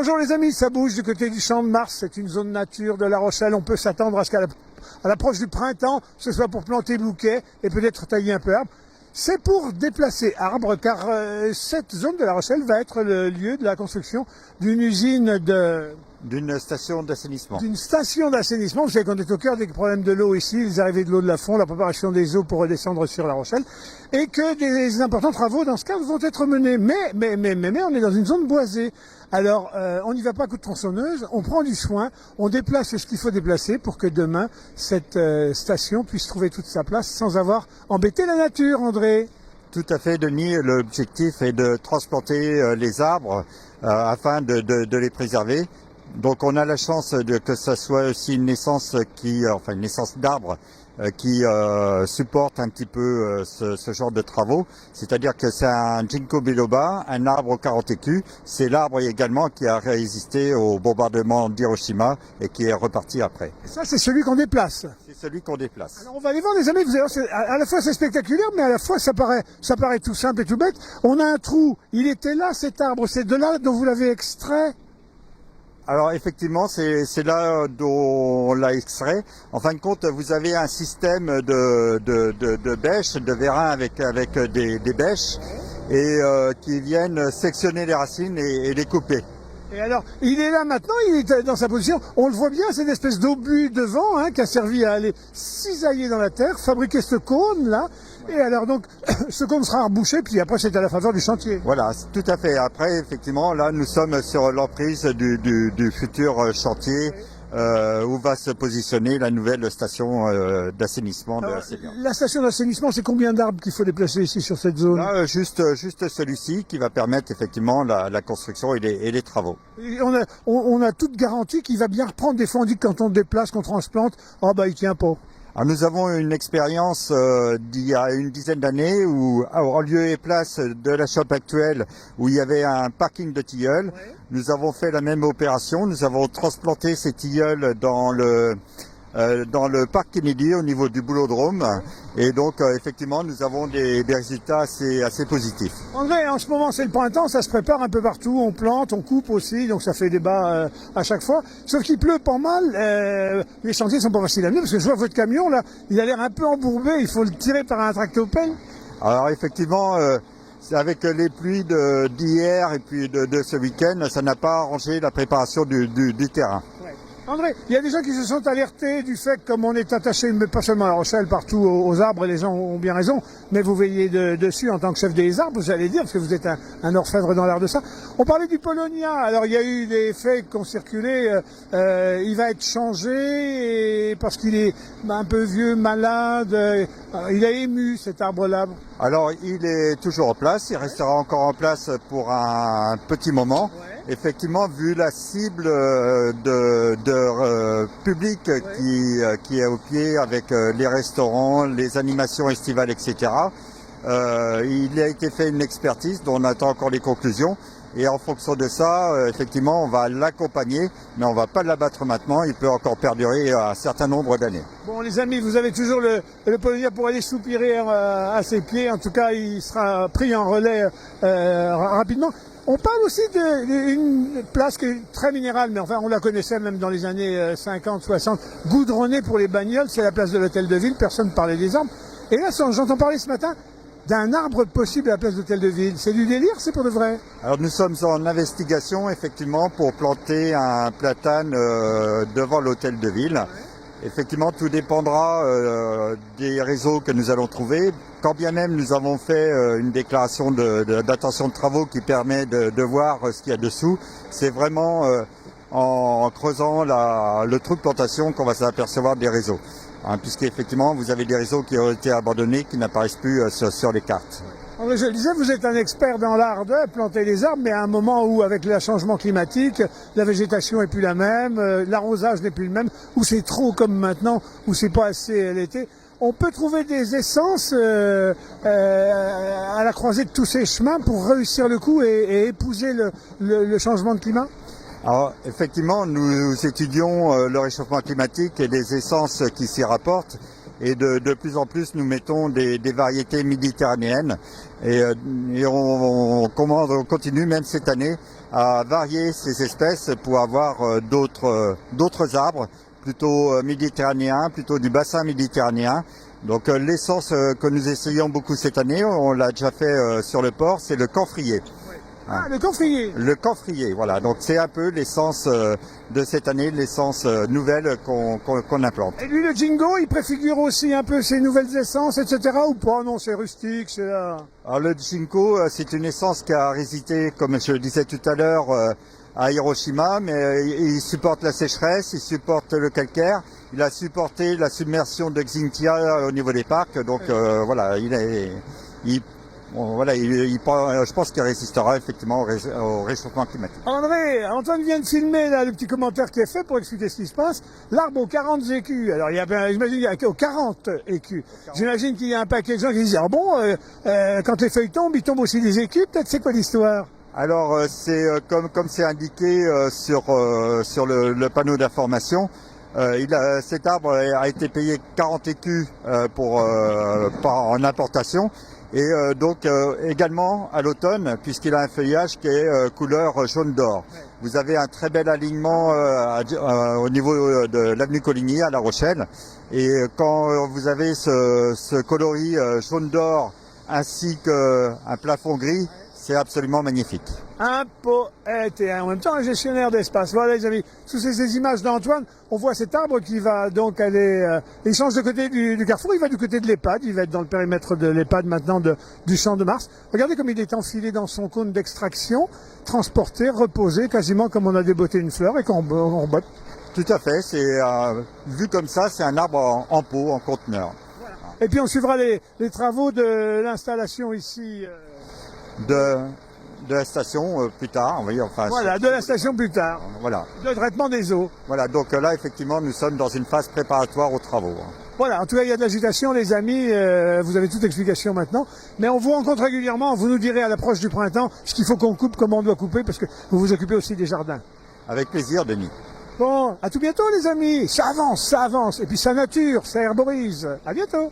Bonjour les amis, ça bouge du côté du Champ de Mars, c'est une zone nature de La Rochelle. On peut s'attendre à ce qu'à l'approche du printemps, ce soit pour planter bouquets et peut-être tailler un peu arbre. C'est pour déplacer arbres car cette zone de La Rochelle va être le lieu de la construction d'une usine d'une station d'assainissement. D'une station d'assainissement. Vous savez qu'on est au cœur des problèmes de l'eau ici, les arrivées de l'eau de la Fond, la préparation des eaux pour redescendre sur La Rochelle, et que des importants travaux dans ce cadre vont être menés. Mais on est dans une zone boisée. Alors, on n'y va pas à coup de tronçonneuse, on prend du soin, on déplace ce qu'il faut déplacer pour que demain, cette station puisse trouver toute sa place sans avoir embêté la nature, André. Tout à fait, Denis. L'objectif est de transplanter les arbres afin de les préserver. Donc on a la chance que ça soit aussi une naissance une naissance d'arbres qui supporte un petit peu ce genre de travaux. C'est-à-dire que c'est un ginkgo biloba, un arbre au 40 écus. C'est l'arbre également qui a résisté au bombardement d'Hiroshima et qui est reparti après. Et ça, c'est celui qu'on déplace. C'est celui qu'on déplace. Alors on va aller voir les amis, vous allez voir, à la fois c'est spectaculaire, mais à la fois ça paraît tout simple et tout bête. On a un trou, il était là cet arbre, c'est de là dont vous l'avez extrait. Alors effectivement, c'est là dont on l'a extrait. En fin de compte, vous avez un système de bêches, de vérins avec des bêches, et qui viennent sectionner les racines et les couper. Et alors, il est là maintenant, il est dans sa position, on le voit bien, c'est une espèce d'obus de vent qui a servi à aller cisailler dans la terre, fabriquer ce cône là. Et alors donc, ce cône sera rebouché, puis après c'est à la faveur du chantier. Voilà, tout à fait. Après, effectivement, là nous sommes sur l'emprise du futur chantier où va se positionner la nouvelle station d'assainissement de la Sévière. La station d'assainissement, c'est combien d'arbres qu'il faut déplacer ici sur cette zone? Là, juste celui-ci qui va permettre effectivement la construction et les travaux. Et on a toute garantie qu'il va bien reprendre des fois, on dit que quand on déplace, qu'on transplante, il tient pas. Alors nous avons une expérience d'il y a une dizaine d'années où, en lieu et place de la shop actuelle, où il y avait un parking de tilleuls, ouais. Nous avons fait la même opération. Nous avons transplanté ces tilleuls dans le parc Kennedy au niveau du boulodrome. Et donc, effectivement, nous avons des résultats assez positifs. André, en ce moment, c'est le printemps, ça se prépare un peu partout. On plante, on coupe aussi, donc ça fait débat à chaque fois. Sauf qu'il pleut pas mal. Les chantiers sont pas faciles à venir, parce que je vois votre camion, là, il a l'air un peu embourbé. Il faut le tirer par un tractopelle. Alors, effectivement, avec les pluies d'hier et puis de ce week-end, ça n'a pas arrangé la préparation du terrain. André, il y a des gens qui se sont alertés du fait que comme on est attaché, mais pas seulement à La Rochelle, partout aux arbres, et les gens ont bien raison, mais vous veillez dessus en tant que chef des arbres, vous allez dire, parce que vous êtes un orfèvre dans l'art de ça. On parlait du Paulownia, alors il y a eu des faits qui ont circulé, il va être changé parce qu'il est un peu vieux, malade, il a ému cet arbre-là. Alors il est toujours en place, il restera encore en place pour un petit moment. Ouais. Effectivement, vu la cible public qui est au pied avec les restaurants, les animations estivales, etc. Il a été fait une expertise dont on attend encore les conclusions. Et en fonction de ça, effectivement, on va l'accompagner, mais on ne va pas l'abattre maintenant. Il peut encore perdurer un certain nombre d'années. Bon, les amis, vous avez toujours le Paulownia pour aller soupirer à ses pieds. En tout cas, il sera pris en relais rapidement. On parle aussi d'une place qui est très minérale, mais enfin on la connaissait même dans les années 50, 60, goudronnée pour les bagnoles, c'est la place de l'Hôtel de Ville, personne ne parlait des arbres. Et là, j'entends parler ce matin d'un arbre possible à la place de l'Hôtel de Ville. C'est du délire, c'est pour de vrai? Alors nous sommes en investigation effectivement pour planter un platane devant l'Hôtel de Ville. Ouais. Effectivement, tout dépendra des réseaux que nous allons trouver. Quand bien même nous avons fait une déclaration d'intention de travaux qui permet de voir ce qu'il y a dessous, c'est vraiment en creusant le trou de plantation qu'on va s'apercevoir des réseaux. Puisqu'effectivement, vous avez des réseaux qui ont été abandonnés, qui n'apparaissent plus sur les cartes. Je le disais, vous êtes un expert dans l'art de planter les arbres, mais à un moment où, avec le changement climatique, la végétation est plus la même, l'arrosage n'est plus le même, où c'est trop comme maintenant, où c'est pas assez l'été. On peut trouver des essences à la croisée de tous ces chemins pour réussir le coup et épouser le changement de climat? Alors, effectivement, nous étudions le réchauffement climatique et les essences qui s'y rapportent. Et de plus en plus, nous mettons des variétés méditerranéennes. Et on continue même cette année à varier ces espèces pour avoir d'autres arbres plutôt méditerranéens, plutôt du bassin méditerranéen. Donc l'essence que nous essayons beaucoup cette année, on l'a déjà fait sur le port, c'est le camphrier. Ah, le camphrier. Le camphrier, voilà. Donc c'est un peu l'essence de cette année, l'essence nouvelle qu'on implante. Et lui, le Jingo, il préfigure aussi un peu ces nouvelles essences, etc. ou pas? Non, c'est rustique, c'est là. Alors le Jingo, c'est une essence qui a résisté, comme je le disais tout à l'heure, à Hiroshima, mais il supporte la sécheresse, il supporte le calcaire, il a supporté la submersion de Xintia au niveau des parcs, donc voilà, je pense qu'il résistera effectivement au réchauffement climatique. Antoine vient de filmer là, le petit commentaire qui est fait pour expliquer ce qui se passe. L'arbre aux 40 écus. Alors j'imagine qu'il y a 40 écus. J'imagine qu'il y a un paquet de gens qui disent quand les feuilles tombent, il tombe aussi des écus. Peut-être c'est quoi l'histoire? Alors c'est comme c'est indiqué sur le panneau d'information. Cet arbre a été payé 40 écus en importation. Et donc également à l'automne, puisqu'il a un feuillage qui est couleur jaune d'or. Vous avez un très bel alignement au niveau de l'avenue Coligny à La Rochelle. Et quand vous avez ce coloris jaune d'or ainsi qu'un plafond gris, c'est absolument magnifique. Un poète et en même temps un gestionnaire d'espace. Voilà les amis, sous ces images d'Antoine, on voit cet arbre qui va donc aller, il change de côté du carrefour, il va du côté de l'EHPAD, il va être dans le périmètre de l'EHPAD maintenant du Champ de Mars. Regardez comme il est enfilé dans son cône d'extraction, transporté, reposé, quasiment comme on a déboté une fleur et qu'on botte. Tout à fait, vu comme ça, c'est un arbre en pot, en conteneur. Voilà. Et puis on suivra les travaux de l'installation ici. De la station plus tard, oui, enfin. Voilà, de la station plus tard. Voilà. De traitement des eaux. Voilà, donc là, effectivement, nous sommes dans une phase préparatoire aux travaux. Voilà, en tout cas, il y a de l'agitation, les amis, vous avez toute l'explication maintenant. Mais on vous rencontre régulièrement, vous nous direz à l'approche du printemps ce qu'il faut qu'on coupe, comment on doit couper, parce que vous vous occupez aussi des jardins. Avec plaisir, Denis. Bon, à tout bientôt, les amis. Ça avance, et puis ça nature, ça herborise. À bientôt.